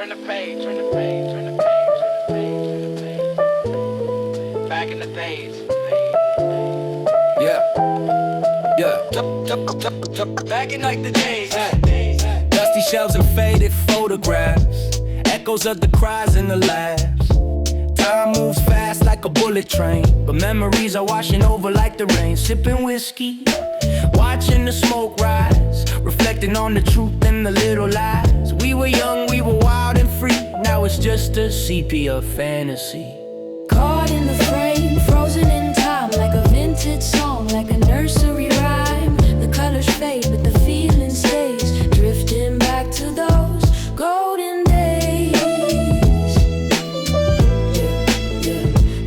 turn the page, turn the page, turn the page, turn the page, turn the page. Back in the days. Yeah. Back in like the days. Dusty shelves and faded photographs, echoes of the cries and the laughs. Time moves fast like a bullet train, but memories are washing over like the rain. Sipping whiskey, watching the smoke rise, reflecting on the truth and the little lies. We were young, we were wild and free. Now it's just a sepia fantasy. Caught in the frame, frozen in time, like a vintage song, like a nursery rhyme. The colors fade, but the feeling stays, drifting back to those golden days.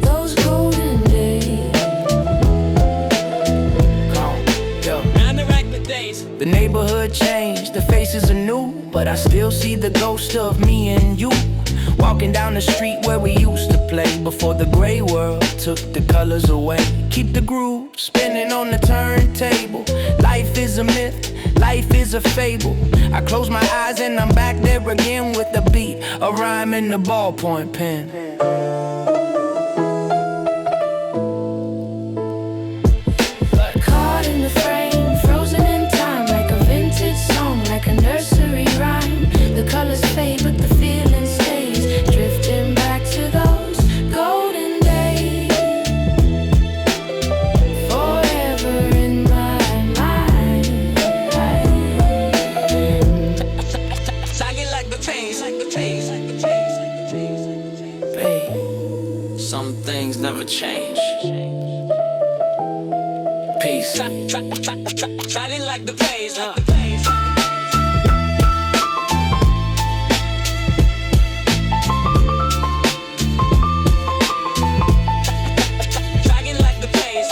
Those golden days. Counteract the days. The neighborhood changed, the faces are new, but I still see the ghost of me and you. Walking down the street where we used to play before the gray world took the colors away. Keep the groove spinning on the turntable. Life is a myth, life is a fable. I close my eyes and I'm back there again with a beat, a rhyme and a ballpoint pen. Caught in the frame, frozen in time, like a vintage song, like a nursery rhyme. The colors fade, but the feeling stays, drifting back to those golden days. Forever in my mind. Sagging like the chains, like the chains, like the chains, like the chains, like the chains. Babe, some things never change. Peace. Sagging like the plays, like the plays. Sagging like the plays.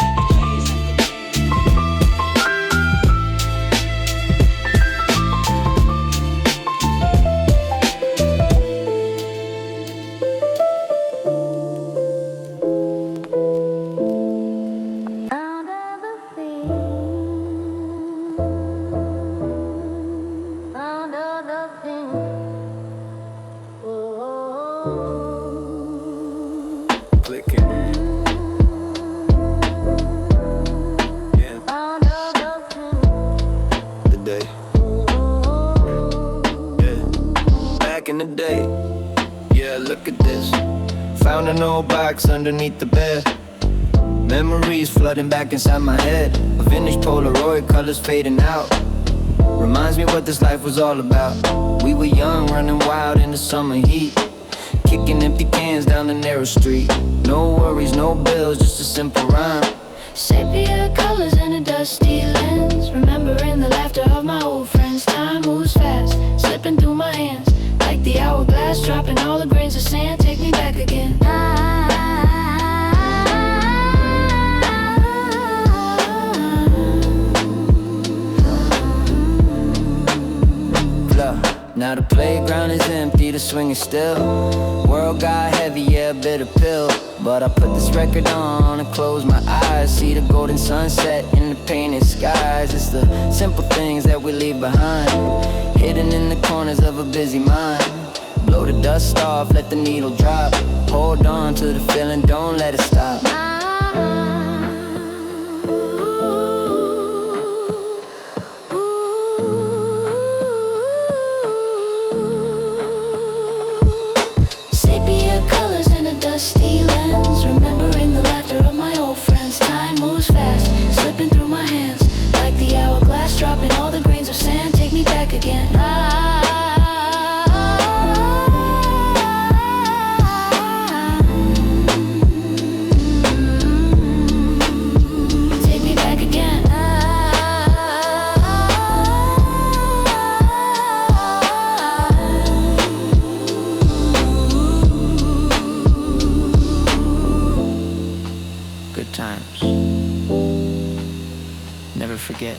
Clicking. Yeah. The day. Yeah. Back in the day. Yeah, look at this. Found an old box underneath the bed. Memories flooding back inside my head. A vintage Polaroid, colors fading out. Reminds me what this life was all about. We were young, running wild in the summer heat, kicking empty cans down the narrow street. No worries, no bills, just a simple rhyme. Sepia colors in a dusty lens, remembering the laughter of my old friends. Time moves fast, slipping through my hands, like the hourglass, dropping all the grains of sand. Take me back again. Now the playground is empty, the swing is still. World got heavy, yeah, bitter pill. But I put this record on and close my eyes, see the golden sunset in the painted skies. It's the simple things that we leave behind, hidden in the corners of a busy mind. Blow the dust off, let the needle drop. Hold on to the feeling, don't let it stop. Sepia colors in a dusty lens, remembering the laughter of my old friends. Time moves fast, slipping through my hands, like the hourglass, dropping all the grains of sand. Take me back again. Take me back again. Good times, never forget.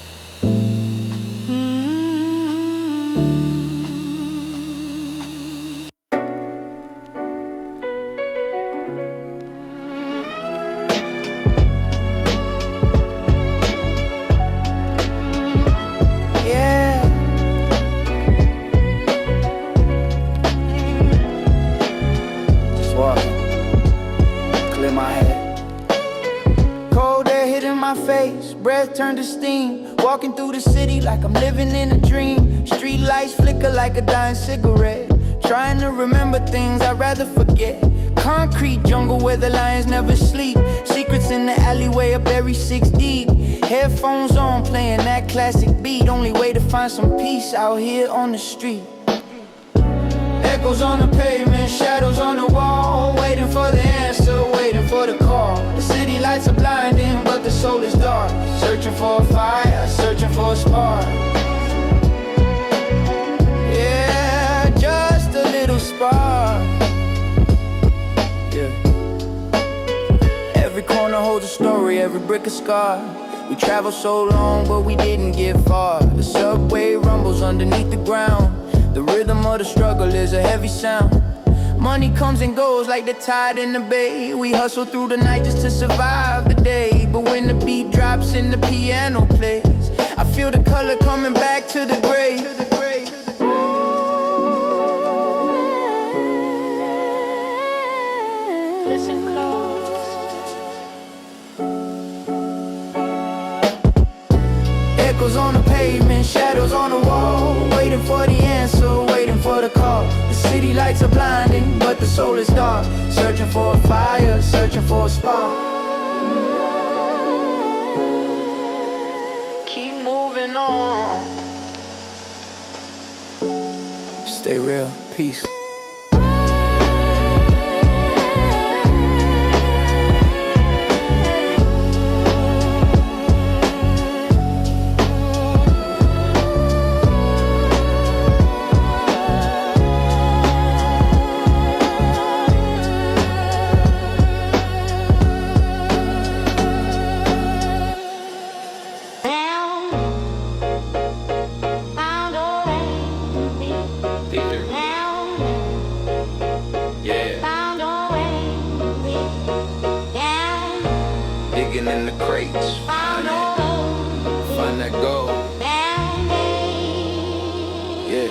my head. Cold air hitting my face, breath turned to steam. Walking through the city like I'm living in a dream. Street lights flicker like a dying cigarette. Trying to remember things I'd rather forget. Concrete jungle where the lions never sleep. Secrets in the alleyway are buried 6 deep. Headphones on playing that classic beat. Only way to find some peace out here on the street. Echoes on the pavement, shadows on the wall. Waiting for the answer, waiting for the call. The city lights are blinding, but the soul is dark. Searching for a fire, searching for a spark. Yeah, just a little spark. Yeah. Every corner holds a story, every brick a scar. We traveled so long, but we didn't get far. The subway rumbles underneath the ground. The rhythm of the struggle is a heavy sound. Money comes and goes like the tide in the bay. We hustle through the night just to survive the day. But when the beat drops and the piano plays, I feel the color coming back to the gray. Listen close. Echoes on the pavement, shadows on the wall. Waiting for the answer, waiting for the call. The city lights are blinding, but the soul is dark. Searching for a fire, searching for a spark. Keep moving on. Stay real, peace. In the crates, find that gold. Yeah.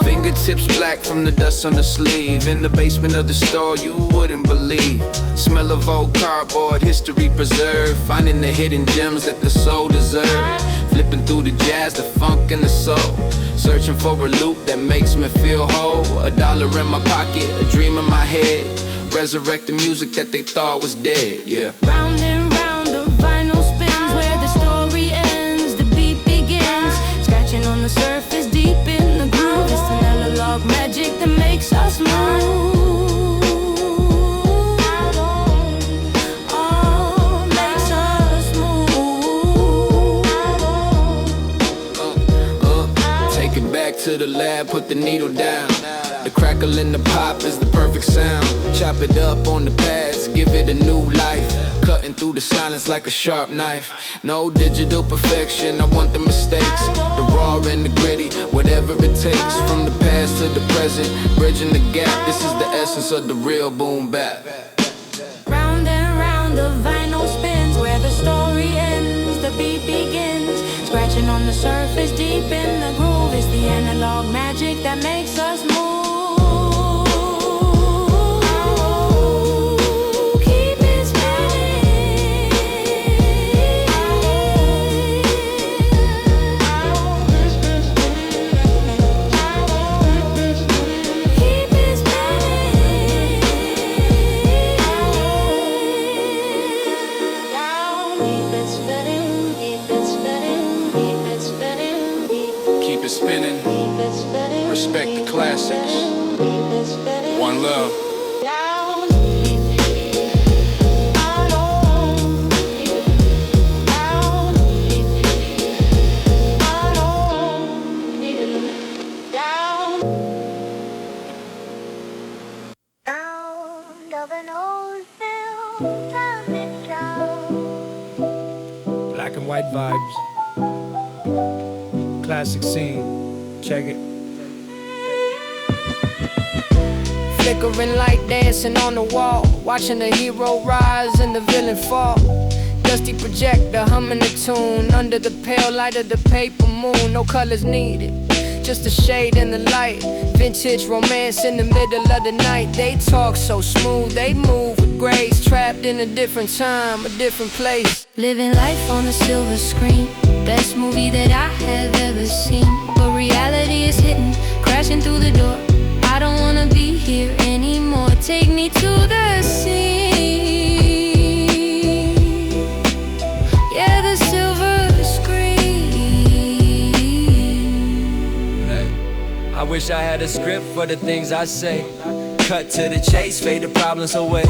Fingertips black from the dust on the sleeve. In the basement of the store, you wouldn't believe. Smell of old cardboard, history preserved. Finding the hidden gems that the soul deserves. Flipping through the jazz, the funk and the soul. Searching for a loop that makes me feel whole. $1 in my pocket, a dream in my head. Resurrect the music that they thought was dead, yeah. Round and round the vinyl spins where the story ends, the beat begins. Scratching on the surface, deep in the groove. It's an analog magic that makes us move. Oh, makes us move. Take it back to the lab, put the needle down. The crackle in the pop is the perfect sound. Chop it up on the pads, give it a new life. Cutting through the silence like a sharp knife. No digital perfection, I want the mistakes. The raw and the gritty, whatever it takes. From the past to the present, bridging the gap. This is the essence of the real boom bap. Round and round the vinyl spins where the story ends, the beat begins. Scratching on the surface, deep in the groove. It's the analog magic that makes us move. Respect the classics. One love. Black and white vibes. Classic scene. Check it. Flickering light dancing on the wall. Watching the hero rise and the villain fall. Dusty projector humming the tune. Under the pale light of the paper moon. No colors needed. just a shade in the light. Vintage romance in the middle of the night. They talk so smooth, they move with grace. Trapped in a different time, a different place. Living life on a silver screen. Best movie that I have ever seen. But reality is hitting, crashing through the door. I don't wanna be here anymore. Take me to the sea. Yeah, the silver screen. Hey, I wish I had a script for the things I say. Cut to the chase, fade the problems away.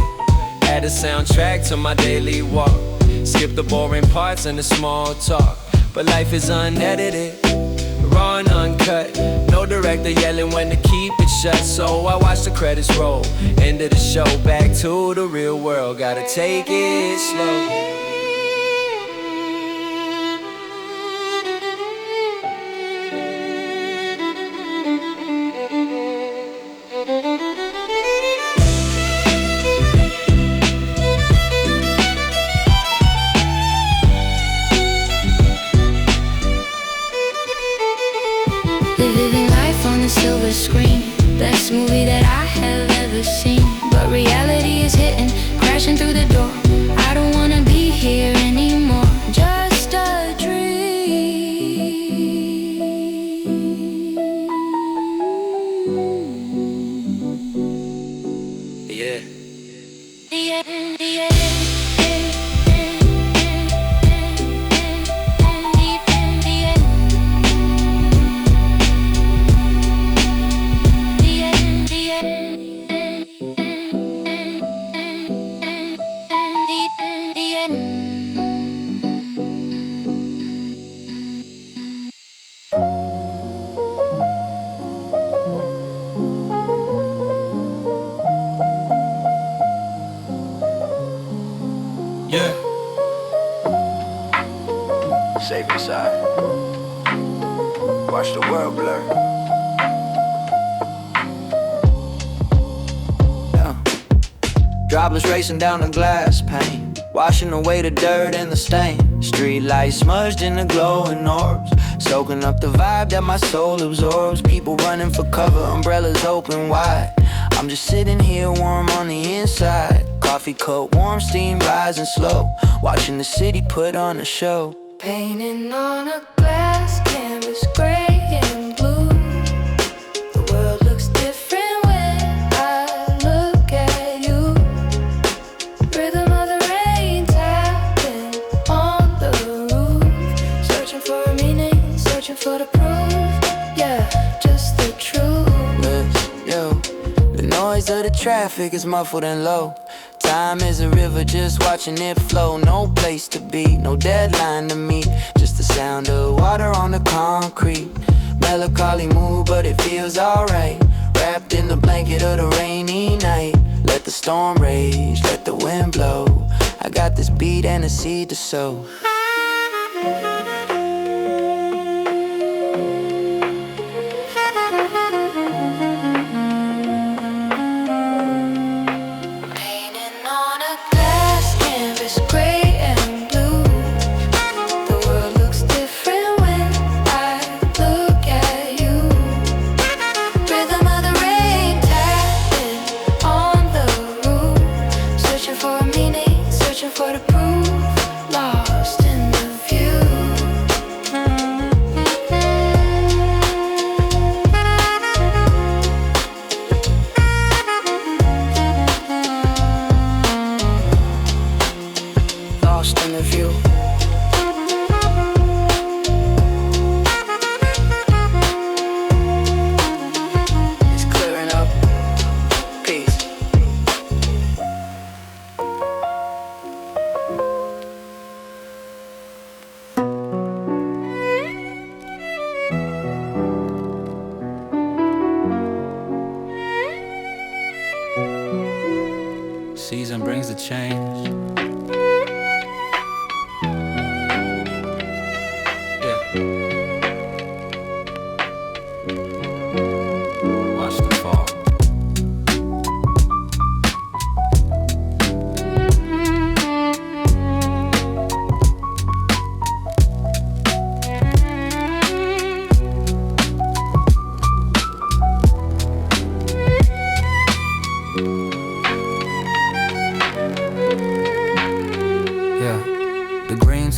Add a soundtrack to my daily walk. Skip the boring parts and the small talk. But life is unedited, raw and uncut. No director yelling when to keep it shut. So I watch the credits roll. End of the show, back to the real world. Gotta take it slow. Silver screen, best movie that I have ever seen. But reality is hitting, crashing through the door. I don't wanna be here anymore. Just a dream. Yeah. Yeah. Safe inside. Watch the world blur. Yeah. Droplets racing down the glass pane, washing away the dirt and the stain. Street lights smudged in the glowing orbs, soaking up the vibe that my soul absorbs. People running for cover, umbrellas open wide. I'm just sitting here warm on the inside. Coffee cup warm, steam rising slow, watching the city put on a show. Painting on a glass canvas, gray and blue. The world looks different when I look at you. Rhythm of the rain tapping on the roof. Searching for a meaning, searching for the proof. Yeah, just the truth. Yo, the noise of the traffic is muffled and low. Time is a river, just watching it flow. No place to be, no deadline to meet. Just the sound of water on the concrete. Melancholy mood, but it feels alright. Wrapped in the blanket of the rainy night. Let the storm rage, let the wind blow. I got this beat and a seed to sow. For the proof, lost in the view. Lost in the view. It's clearing up. Peace. Season brings the change. Yeah. Watch the fall.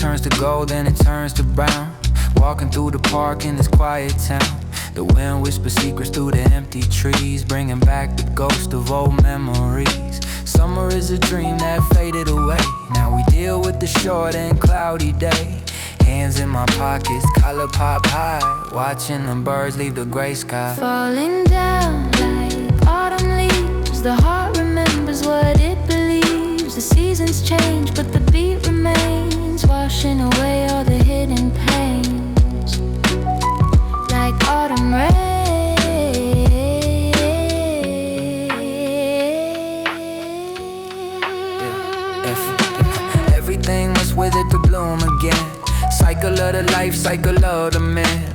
turns to gold, then it turns to brown. Walking through the park in this quiet town. The wind whispers secrets through the empty trees, bringing back the ghost of old memories. Summer is a dream that faded away. Now we deal with the short and cloudy day. Hands in my pockets, color pop high, watching the birds leave the gray sky. Falling down like autumn leaves. The heart remembers what it believes. The seasons change, but the beat remains, washing away all the hidden pains. Like autumn rain. Everything must wither to bloom again. Cycle of the life, cycle of the man.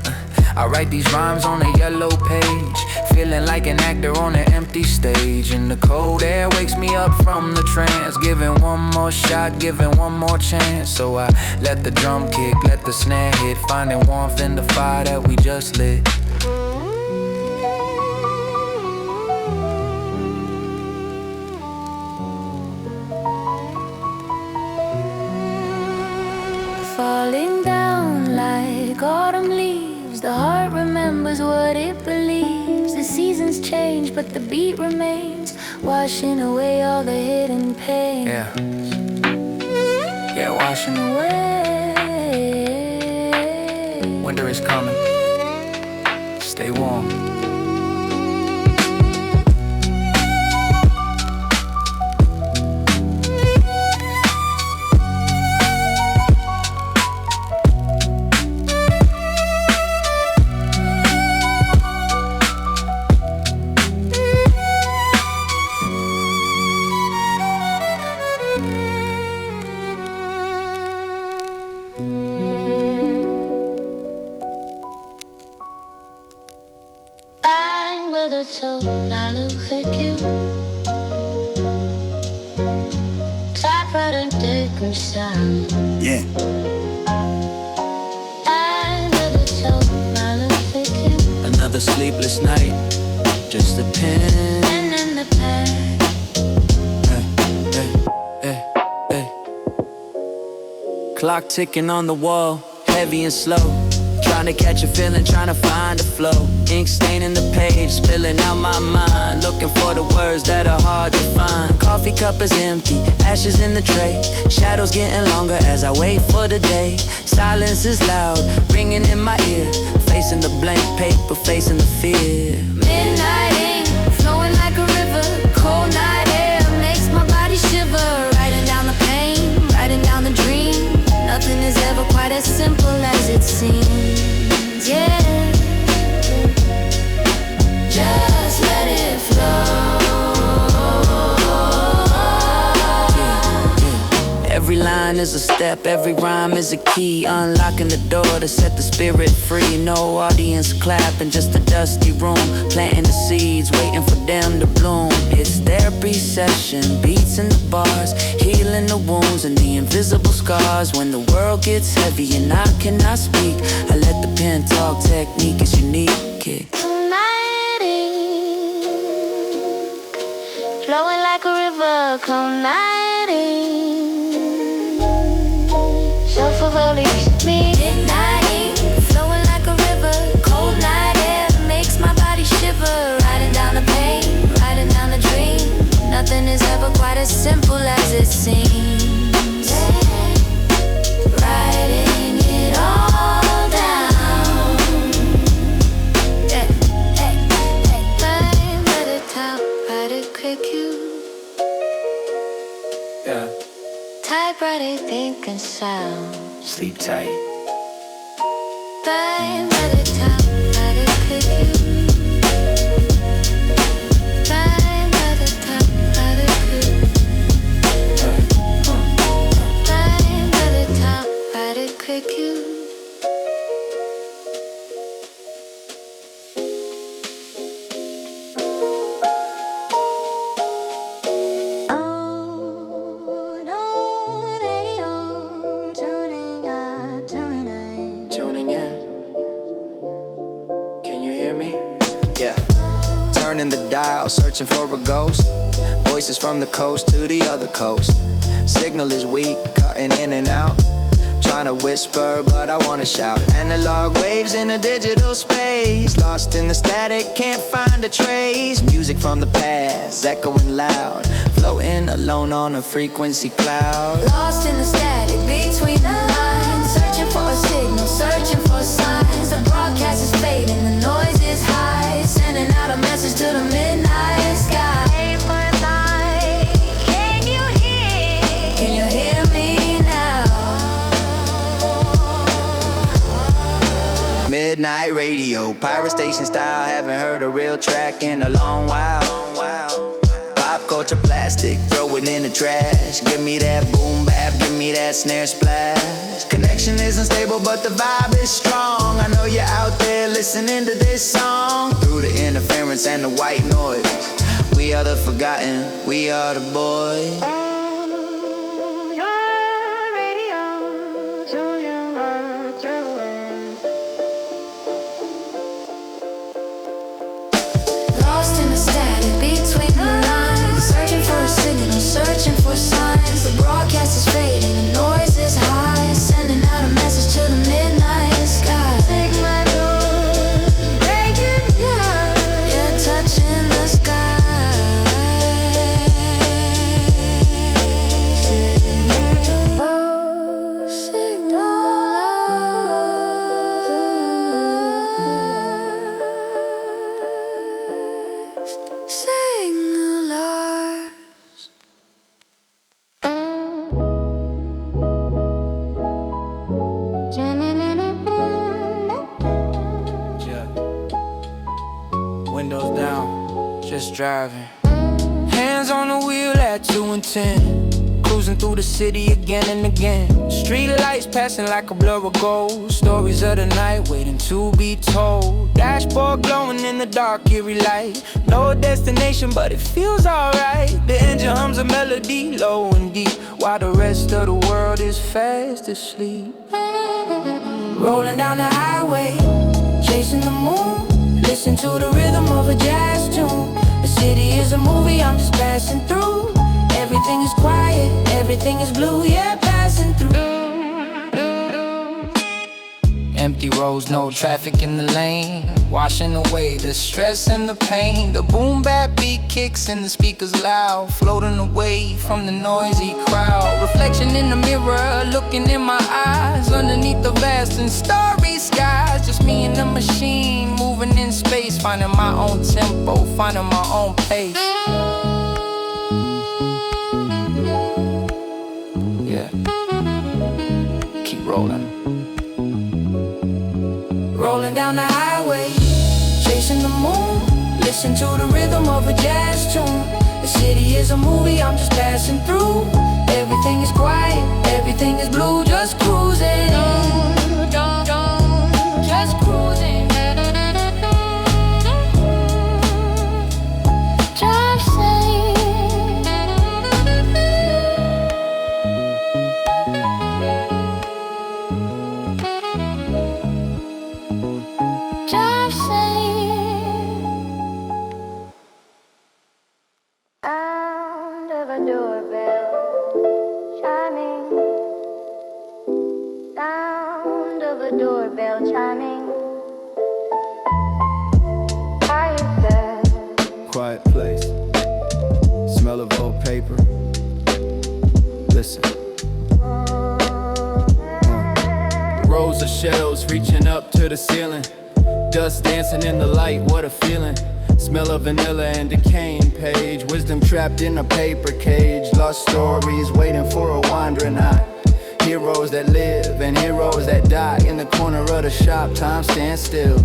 I write these rhymes on a yellow page, feeling like an actor on an empty stage. And the cold air wakes me up from the trance, giving one more shot, giving one more chance. So I let the drum kick, let the snare hit, finding warmth in the fire that we just lit. Falling down like autumn leaves. The heart remembers what it believes. The seasons change, but the beat remains, washing away all the hidden pain. Yeah, washing away. Winter is coming. Stay warm. So I look at you, typewriter taking sound. Yeah. I never told I look at you. Another sleepless night, just a pen. And in the past. Hey. Clock ticking on the wall, heavy and slow. Trying to catch a feeling, trying to find a flow. Ink staining the page, spilling out my mind. Looking for the words that are hard to find. Coffee cup is empty, ashes in the tray. Shadows getting longer as I wait for the day. Silence is loud, ringing in my ear. Facing the blank paper, facing the fear. Midnight ink, flowing like a river. Cold night air makes my body shiver. Writing down the pain, writing down the dream. Nothing is ever quite as simple as it seems. Yeah. Just let it flow. Every line is a step, every rhyme is a key. Unlocking the door to set the spirit free. No audience clapping, just a dusty room. Planting the seeds, waiting for them to bloom. It's therapy session, beats in the bars. Healing the wounds and the invisible scars. When the world gets heavy and I cannot speak, I let the pen talk, technique is unique. Flowing like a river, cold night ink. Self-release me. Midnight ink, flowing like a river. Cold night air makes my body shiver. Writing down the pain, writing down the dream. Nothing is ever quite as simple as it seems. Writing it all down. Time at a time, write it quick you. Yeah. Typewriter thinking sound. Sleep tight. Time at a time, write it quick you. Time at a time, write it quick. Time at a time, write it quick you. Tuning in. Can you hear me? Yeah. Turning the dial, searching for a ghost. Voices from the coast to the other coast. Signal is weak, cutting in and out. Trying to whisper, but I wanna shout. Analog waves in a digital space, lost in the static, can't find a trace. Music from the past, echoing loud, floating alone on a frequency cloud. Lost in the static between the lines, searching for a signal, searching for signs. The broadcast is fading, the noise is high, sending out a message to the midnight sky. Hey, moonlight, can you hear me now? Midnight radio, pirate station style, haven't heard a real track in a long while. Pop culture plastic, throw it in the trash. Give me that boom bap, give me that snare splash. Connection isn't stable, but the vibe is strong. I know you're out there listening to this song. Through the interference and the white noise, we are the forgotten, we are the boys. Lost in the static between the lines, searching for a signal, searching for signs. The broadcast is fading, the noise is high, sending out a message to the midnight sky. Take my door, break it down. You're touching the sky. Oh, signal. Yeah. Windows down, just driving. Hands on the wheel at 2 and 10. Cruising through the city again and again. Street lights passing like a blur of gold. Stories of the night waiting to be told. Dashboard glowing in the dark, eerie light. No destination, but it feels alright. The engine hums a melody low and deep, while the rest of the world is fast asleep. Rolling down the highway, chasing the moon. Listen to the rhythm of a jazz tune. The city is a movie, I'm just passing through. Everything is quiet, everything is blue, yeah, passing through. Empty roads, no traffic in the lane, washing away the stress and the pain. The boom bap beat kicks and the speakers loud, floating away from the noisy crowd. Reflection in the mirror, looking in my eyes, underneath the vast and starry skies. Just me and the machine, moving in space, finding my own tempo, finding my own pace. Yeah, keep rolling. Rolling down the highway, chasing the moon. Listen to the rhythm of a jazz tune. The city is a movie, I'm just passing through. Everything is quiet, everything is blue, just cruising. Just cruising. Drive safe. Drive safe. Sound of a doorbell chiming. Sound of a doorbell chiming. Are you there? Quiet place, smell of old paper. Listen. Rows of shelves reaching up to the ceiling. Dust dancing in the light, what a feeling. Smell of vanilla and decaying page. Wisdom trapped in a paper cage. Lost stories waiting for a wandering eye. Heroes that live and heroes that die. In the corner of the shop, time stands still.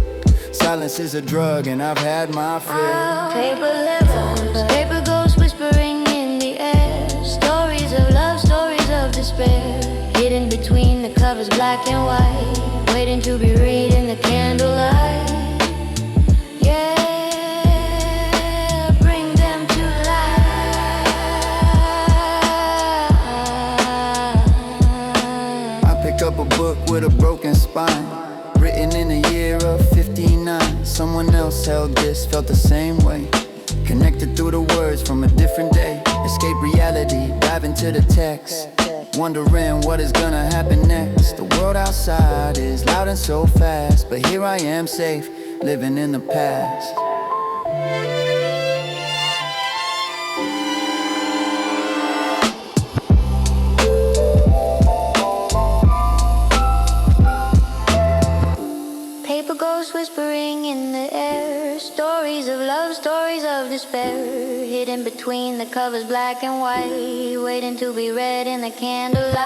Silence is a drug and I've had my fill. Paper letters, paper ghosts whispering in the air. Stories of love, stories of despair. Hidden between the covers, black and white, waiting to be read in the candlelight. Yeah, bring them to life. I pick up a book with a broken spine, written in the year of 59. Someone else held this, felt the same way. Connected through the words from a different day. Escape reality, dive into the text. wondering what is gonna happen next. The world outside is loud and so fast, but here I am safe, living in the past. Paper ghosts whispering in the air, stories of love, stories of despair, hidden between the covers black and white, waiting to be read in the candlelight.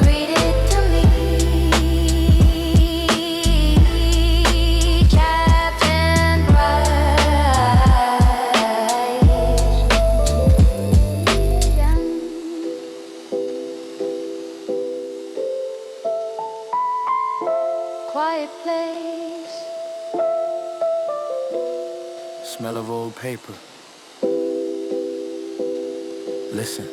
Read it to me, trapped and quiet place. Smell of old paper. Listen.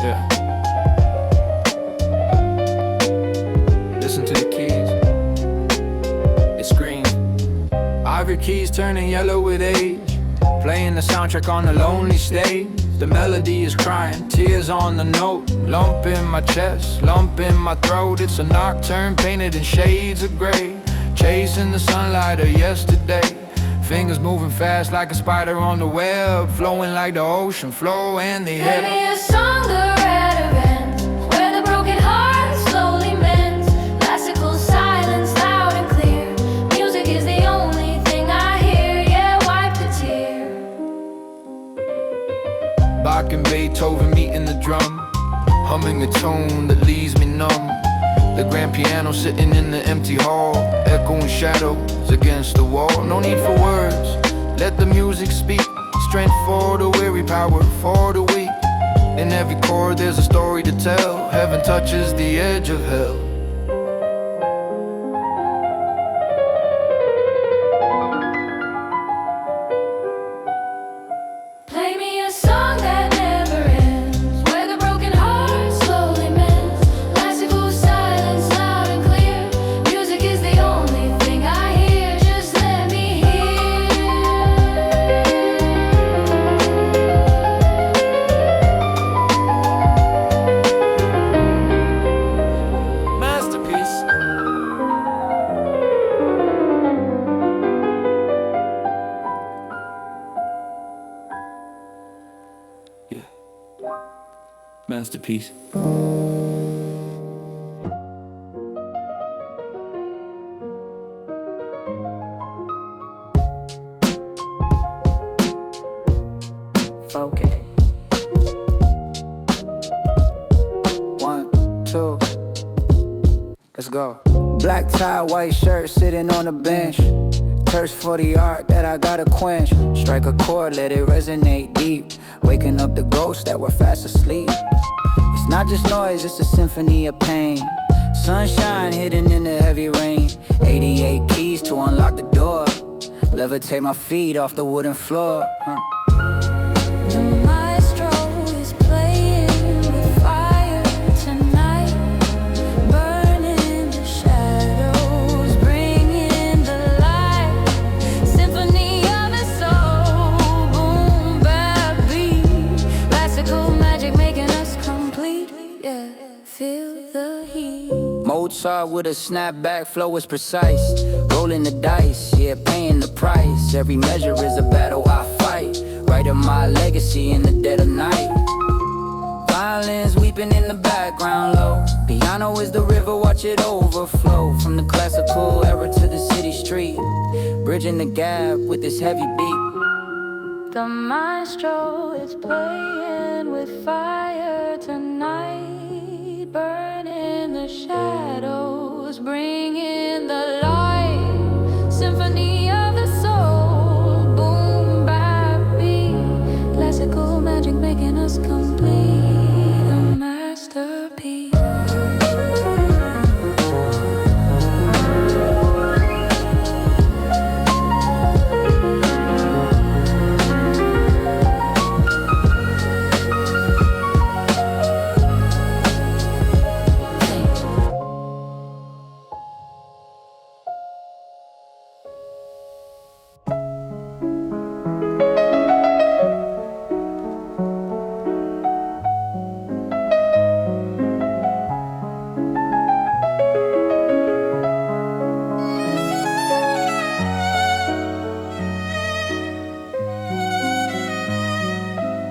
Yeah. Listen to the keys. It screams. Ivory keys turning yellow with age. Playing the soundtrack on a lonely stage. The melody is crying, tears on the note. Lump in my chest, lump in my throat. It's a nocturne painted in shades of gray, chasing the sunlight of yesterday. Fingers moving fast like a spider on the web, flowing like the ocean flow and the Play air. me a song of red events, where the broken heart slowly mends. Classical silence, loud and clear. Music is the only thing I hear. Yeah, wipe the tear. Bach and Beethoven meeting the drum, humming a tune that leaves me numb. The grand piano sitting in the empty hall, echoing shadows against the wall. No need for words, let the music speak. Strength for the weary, power for the weak. In every chord there's a story to tell. Heaven touches the edge of hell. Play me a song that never ends, where the broken heart slowly mends. Classical silence, loud and clear. Music is the only thing I hear. Just let me Masterpiece. Yeah. Masterpiece. Okay. 1, 2. Let's go. Black tie, white shirt, sitting on a bench. Thirst for the art that I gotta quench. Strike a chord, let it resonate deep. Waking up the ghosts that were fast asleep. It's not just noise, it's a symphony of pain. Sunshine hidden in the heavy rain. 88 keys to unlock the door. Levitate my feet off the wooden floor. The maestro is playing with fire tonight, burning the shadows, bringing the light. Symphony of the soul, boom, bap, beat. Classical magic making us complete. Yeah, feel the heat. Mozart with a snapback flow is precise. Rolling the dice, yeah, paying the price. Every measure is a battle I fight. Writing my legacy in the dead of night. Violins weeping in the background low. Piano is the river, watch it overflow. From the classical era to the city street, bridging the gap with this heavy beat. The maestro is playing with fire tonight, burning the shadows, bringing the light. Symphony of the soul, boom, bap, beat. Classical magic making us complete. A masterpiece.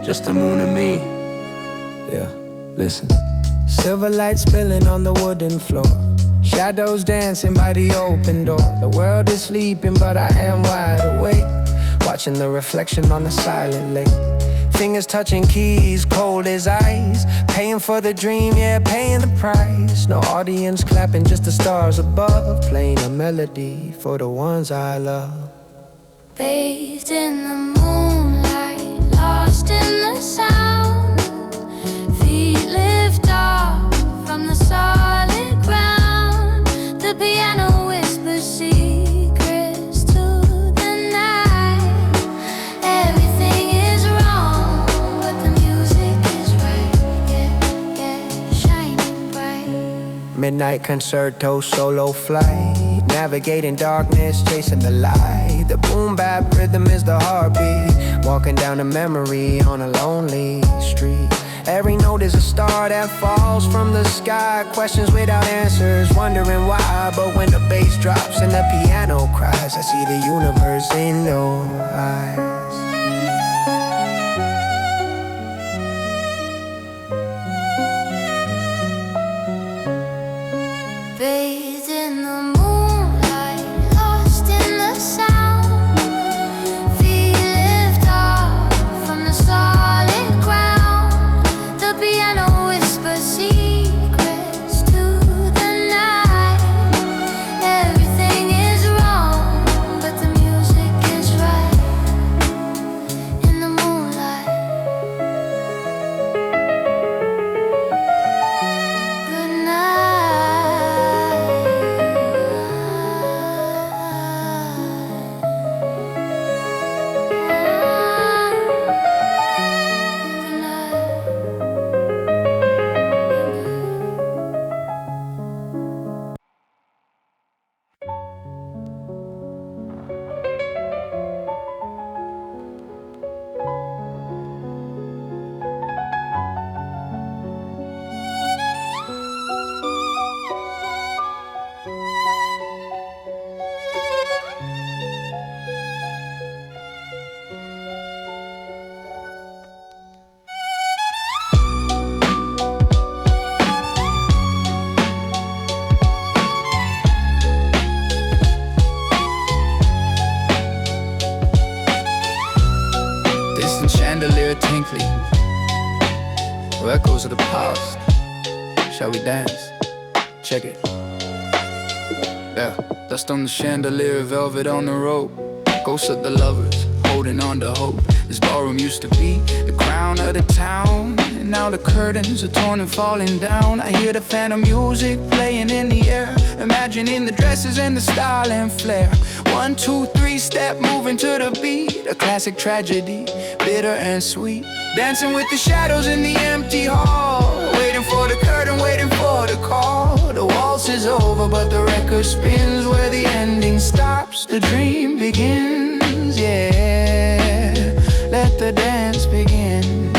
just the moon and me. Yeah, listen. Silver light spilling on the wooden floor, shadows dancing by the open door. The world is sleeping but I am wide awake, watching the reflection on the silent lake. Fingers touching keys, cold as ice, paying for the dream, yeah, paying the price. No audience clapping, just the stars above, playing a melody for the ones I love. Bathed in the moonlight, lost in the sound, feet lift off from the solid ground. The piano whispers secrets to the night. Everything is wrong, but the music is right, yeah, yeah, shining bright. Midnight concerto, solo flight, navigating darkness, chasing the light. The boom bap rhythm is the heartbeat, walking down a memory on a lonely street. Every note is a star that falls from the sky. Questions without answers, wondering why. But when the bass drops and the piano cries, I see the universe in your eyes. Bathed in the moonlight, lost in the sound, feet lift off from the solid ground. The piano whispers secrets to the night. Everything is wrong, but the music is right. In the moonlight, good night. Distant chandelier tinkling, echoes of the past. Shall we dance? Check it. Yeah, dust on the chandelier, velvet on the rope. Ghosts of the lovers, holding on to hope. This ballroom used to be the crown of the town, and now the curtains are torn and falling down. I hear the phantom music playing in the air, imagining the dresses and the style and flair. 1, 2, 3 step, moving to the beat. A classic tragedy, bitter and sweet. Dancing with the shadows in the empty hall, waiting for the curtain, waiting for the call. The waltz is over, but the record spins. Where the ending stops, the dream begins. Yeah, let the dance begin.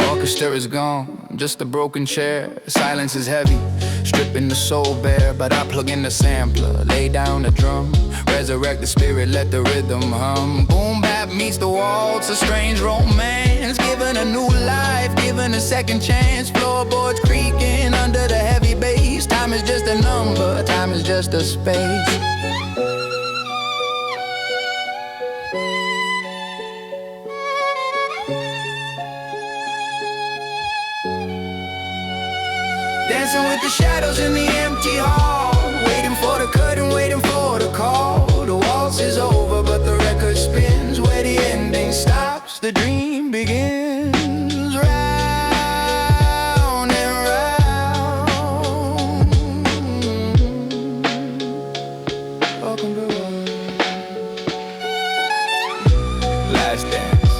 Orchestra is gone, just a broken chair. Silence is heavy, stripping the soul bare. But I plug in the sampler, lay down the drum, resurrect the spirit, let the rhythm hum. Boom bap meets the waltz, a strange romance, given a new life, given a second chance. Floorboards creaking under the heavy bass. Time is just a number, time is just a space. Dancing with the shadows in the empty hall, waiting for the curtain, waiting for the call. The waltz is over, but the record spins. Where the ending stops, the dream begins. Round and round. Welcome to last dance.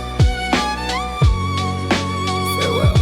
Farewell.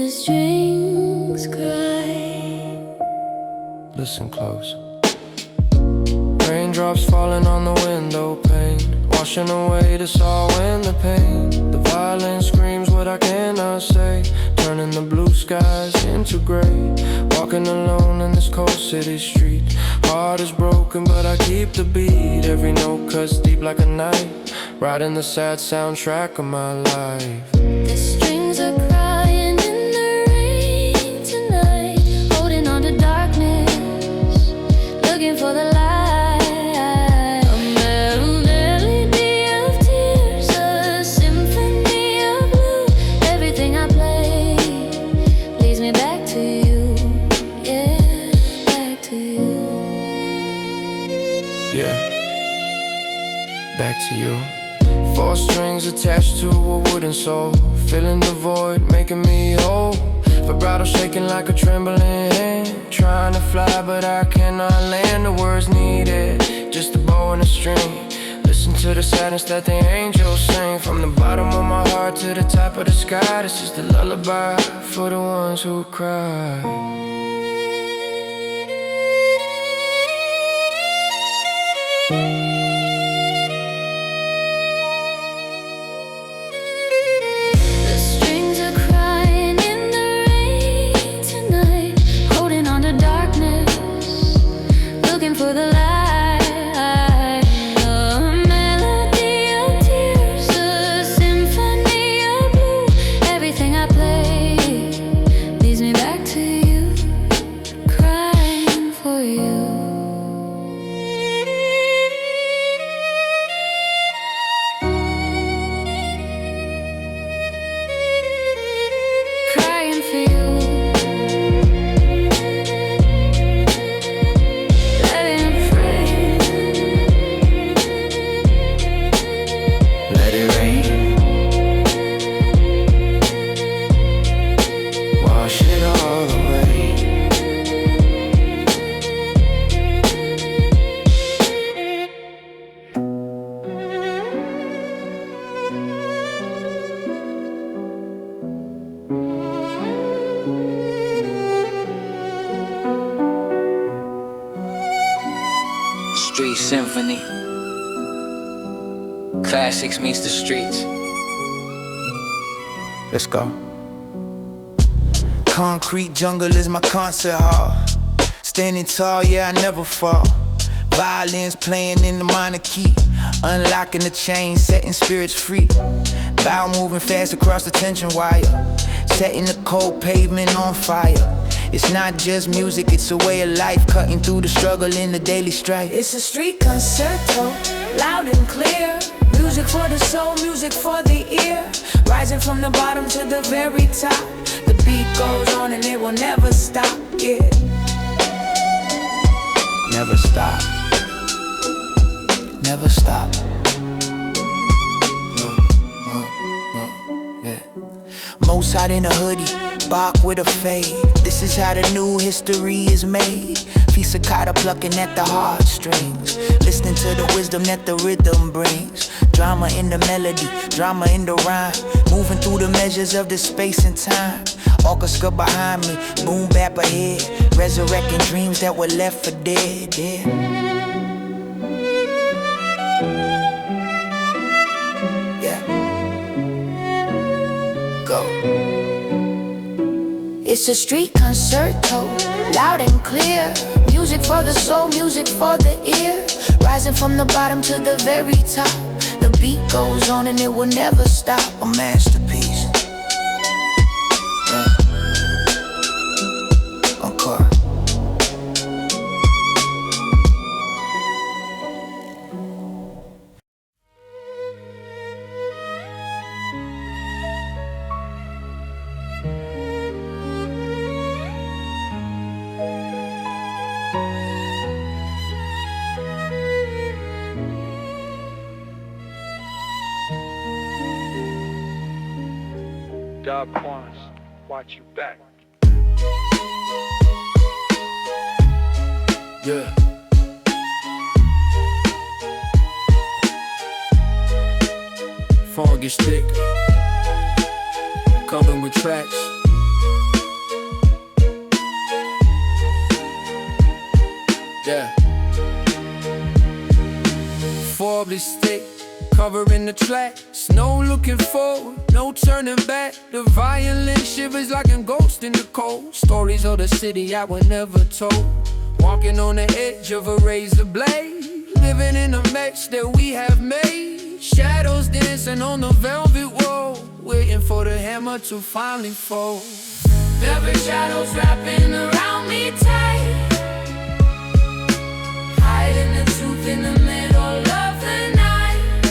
the strings cry. Listen close. Raindrops falling on the window pane, washing away the sorrow and the pain. The violin screams what I cannot say, turning the blue skies into gray. Walking alone in this cold city street, heart is broken but I keep the beat. Every note cuts deep like a knife, writing the sad soundtrack of my life. The strings are crying in the rain tonight, holding on to darkness, looking for the light. A melody of tears, a symphony of blue. Everything I play leads me back to you, yeah, back to you. Yeah, back to you. Four strings attached to a wooden soul, filling the void, making me whole. Vibrato shaking like a trembling hand, trying to fly but I cannot land. The words needed, just a bow and a string. Listen to the sadness that the angels sing. From the bottom of my heart to the top of the sky, this is the lullaby for the ones who cry. The strings are crying in the rain tonight, holding on to darkness, looking for the light. A melody of tears, a symphony of blue. Everything I play leads me back to you, crying for you. Crying for you, letting it rain. Let it rain, wash it all away. Street Symphony. Classics meets the streets. Let's go. Concrete jungle is my concert hall. Standing tall, yeah, I never fall. Violins playing in the minor key, unlocking the chain, setting spirits free. Bow moving fast across the tension wire, setting the cold pavement on fire. It's not just music, it's a way of life, cutting through the struggle in the daily strife. It's a street concerto, loud and clear. Music for the soul, music for the ear. Rising from the bottom to the very top. The beat goes on and it will never stop, yeah. Never stop, never stop. Yeah. Most hot in a hoodie, bark with a fade. This is how the new history is made. Feet cicada plucking at the heartstrings, listening to the wisdom that the rhythm brings. Drama in the melody, drama in the rhyme, moving through the measures of the space and time. Orchestra behind me, boom bap ahead, resurrecting dreams that were left for dead, yeah. Yeah. Go. It's a street concerto, loud and clear. Music for the soul, music for the ear. Rising from the bottom to the very top. The beat goes on and it will never stop. A masterpiece. Yeah. Encore. Dog Quans, watch you back. Yeah. Phone gets thick, coming with tracks. Yeah. Forbes stick, covering the track. Snow looking forward, no turning back. The violin shivers like a ghost in the cold. Stories of the city I were never told. Walking on the edge of a razor blade, living in a mess that we have made. Shadows dancing on the velvet wall, waiting for the hammer to finally fall. Velvet shadows wrapping around me tight, hiding the truth in the middle of the night.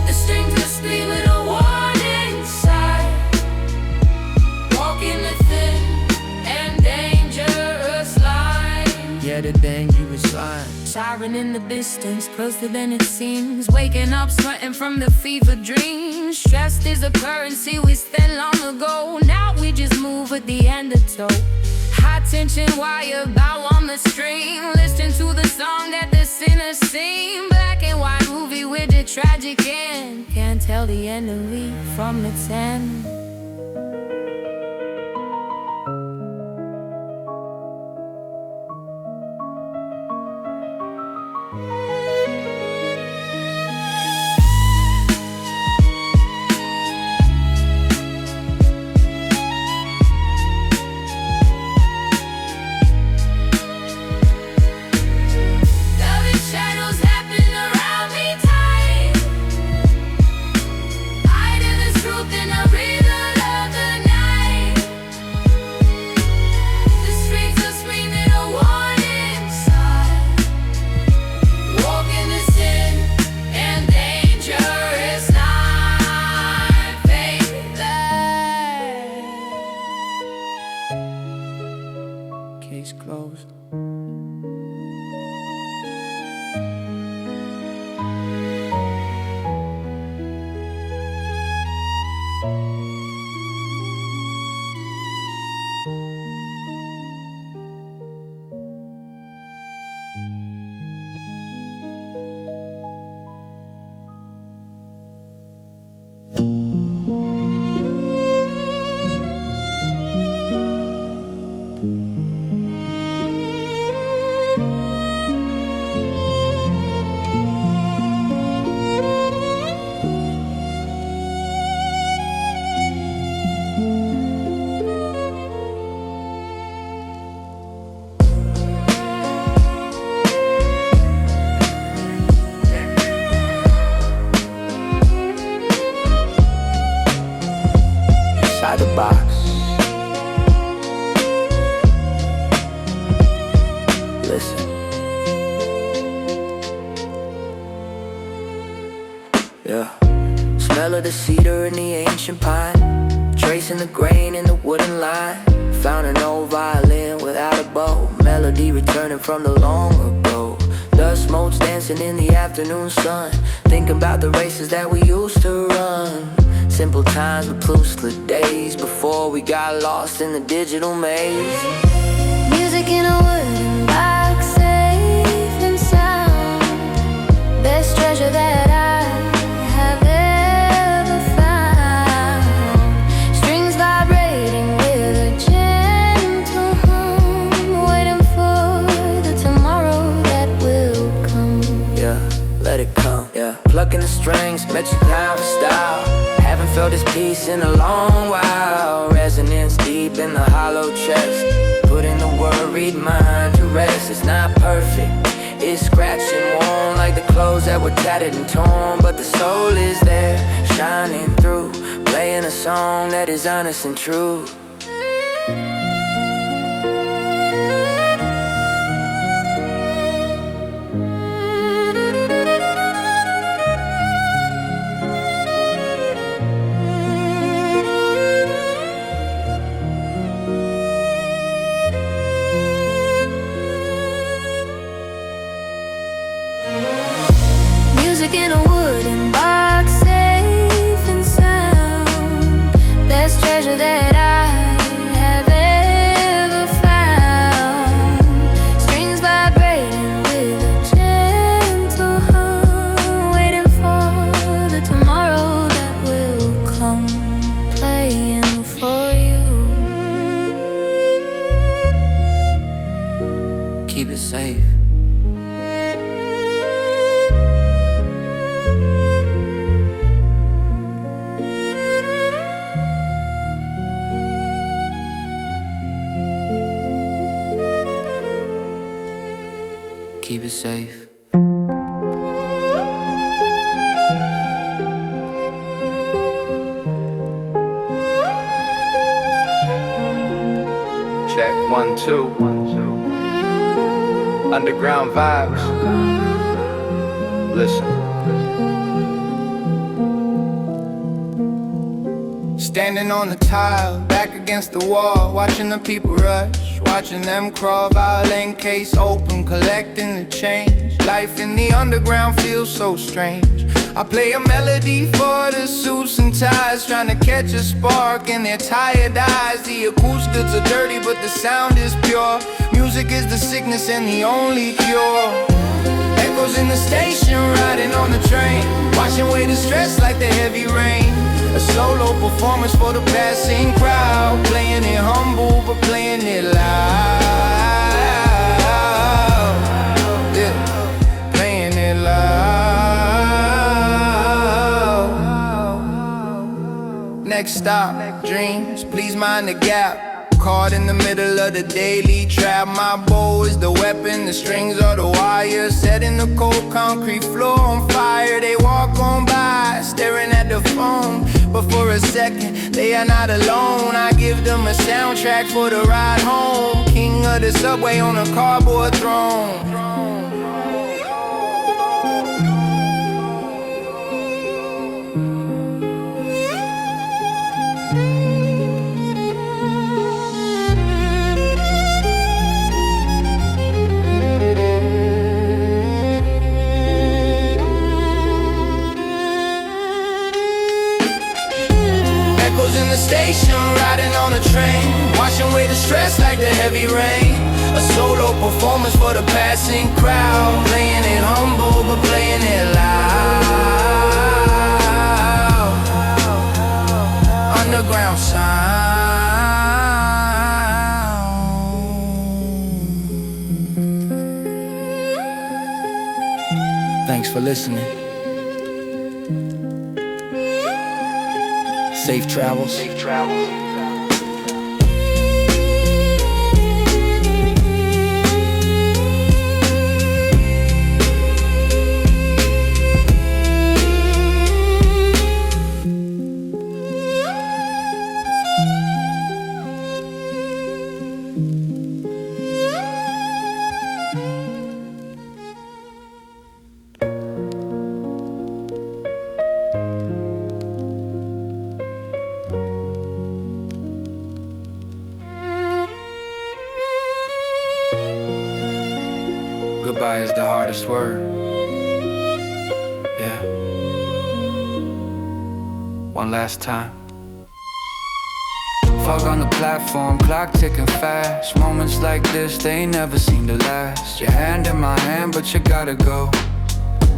The strings are screaming a warning sign, walking the thin and dangerous line. Yeah, the dangerous line. Siren in the distance, closer than it seems. Waking up, sweating from the fever dreams. Stress is a currency we spent long ago. Now we just move with the undertow. High tension wire bow on the string. Listen to the song that the sinners sing. Black and white movie with the tragic end. Can't tell the enemy from its end. Case closed. Inside the box, listen. Yeah. Smell of the cedar and the ancient pine, tracing the grain in the wooden line. Found an old violin without a bow, melody returning from the long ago. Dust motes dancing in the afternoon sun, think about the races that we used to run. Simple times with blue split days before we got lost in the digital maze. Music in a wooden box, safe and sound. Best treasure that I have ever found. Strings vibrating with a gentle hum, waiting for the tomorrow that will come. Yeah, let it come. Yeah, plucking the strings, met you down for style. Haven't felt this peace in a long while. Resonance deep in the hollow chest, putting the worried mind to rest. It's not perfect, it's scratched and worn, like the clothes that were tattered and torn. But the soul is there, shining through, playing a song that is honest and true. Music in a wooden box, safe and sound. Best treasure that I have ever found. Strings vibrating with a gentle hum, waiting for the tomorrow that will come. Playing for you. keep it safe. Check 1, 2. Underground vibes. Listen. Standing on the tile, back against the wall, watching the people rush, watching them crawl, violin case open, collecting the change. Life in the underground feels so strange. I play a melody for the suits and ties, trying to catch a spark in their tired eyes. The acoustics are dirty, but the sound is pure. Music is the sickness and the only cure. Echoes in the station, riding on the train, washing away the stress like the heavy rain. A solo performance for the passing crowd, playing it humble but playing it loud. Yeah, playing it loud. Next stop, dreams, please mind the gap. Caught in the middle of the daily trap. My bow is the weapon, the strings are the wires. Set in the cold concrete floor on fire. They walk on by, staring at the phone, but for a second, they are not alone. I give them a soundtrack for the ride home. King of the subway on a cardboard throne. In the station, riding on a train, washing away the stress like the heavy rain. A solo performance for the passing crowd, playing it humble but playing it loud. Underground sound. Thanks for listening. Safe travels. Safe travels. Goodbye is the hardest word. Yeah. One last time. Fog on the platform, clock ticking fast. Moments like this, they never seem to last. Your hand in my hand, but you gotta go.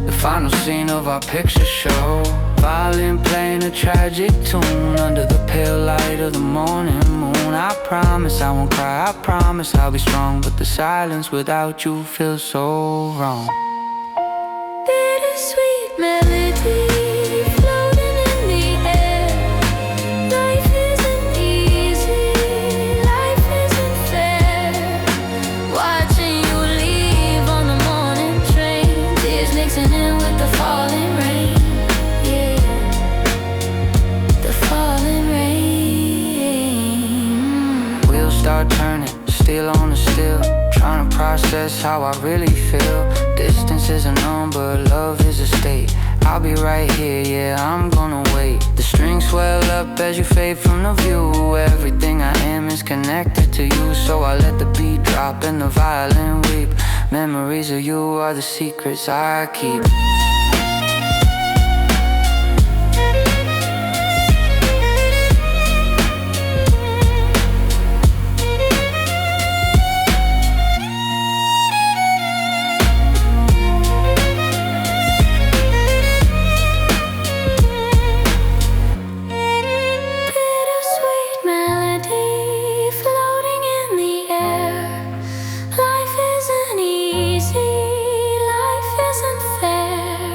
The final scene of our picture show. Violin playing a tragic tune under the pale light of the morning moon. I promise I won't cry, I promise I'll be strong. But the silence without you feels so wrong. Bittersweet melody floating in the air. Life isn't easy, life isn't fair. Watching you leave on the morning train, tears mixing in with the falling rain. Yeah, the falling rain. Wheels start turning, still on the still, trying to process how I really feel. Distance is a number, love is a state. I'll be right here, yeah, I'm gonna wait. The strings swell up as you fade from the view. Everything I am is connected to you, so I let the beat drop and the violin weep. Memories of you are the secrets I keep. Life isn't easy, life isn't fair.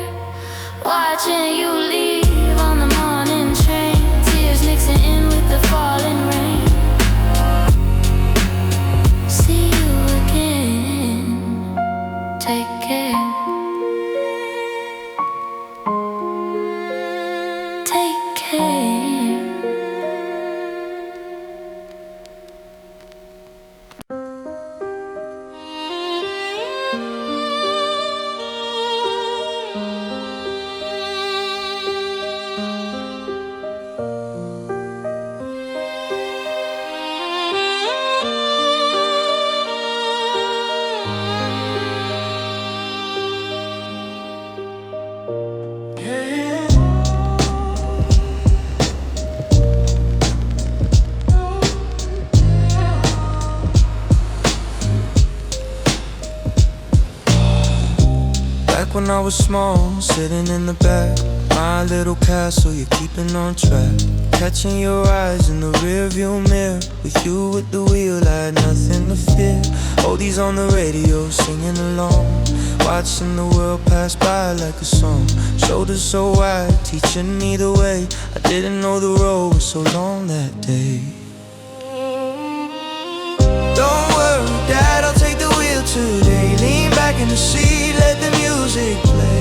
Back when I was small, sitting in the back, my little castle, you're keeping on track. Catching your eyes in the rearview mirror. With you at the wheel, I had nothing to fear. Oldies on the radio, singing along, watching the world pass by like a song. Shoulders so wide, teaching me the way. I didn't know the road was so long that day. Don't worry, Dad, I'll take the wheel today. Lean back in the seat, let the music play.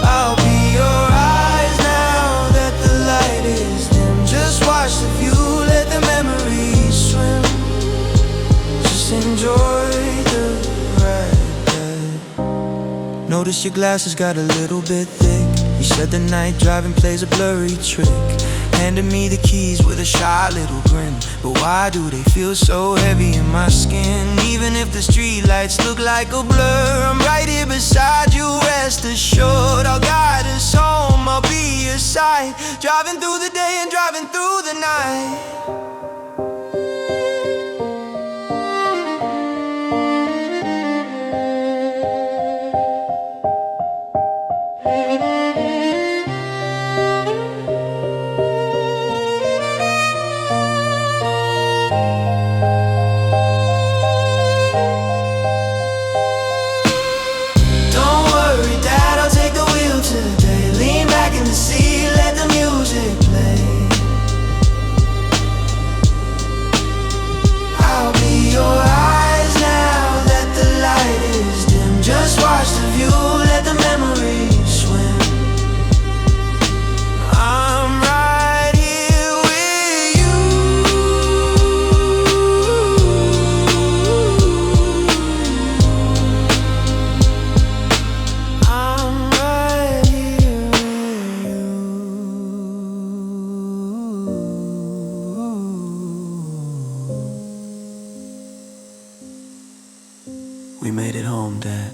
I'll be your eyes now that the light is dim. Just watch the view, let the memories swim. Just enjoy the ride. Notice your glasses got a little bit thick. You said the night driving plays a blurry trick. Handed me the keys with a shy little grin. But why do they feel so heavy in my skin? Even if the street lights look like a blur, I'm right here beside you, rest assured. I'll guide us home, I'll be your side. Driving through the day and driving through the night. We made it home, Dad.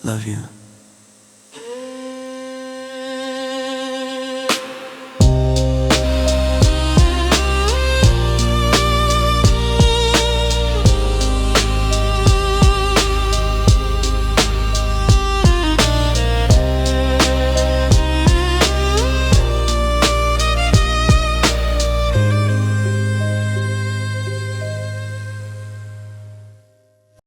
Love you.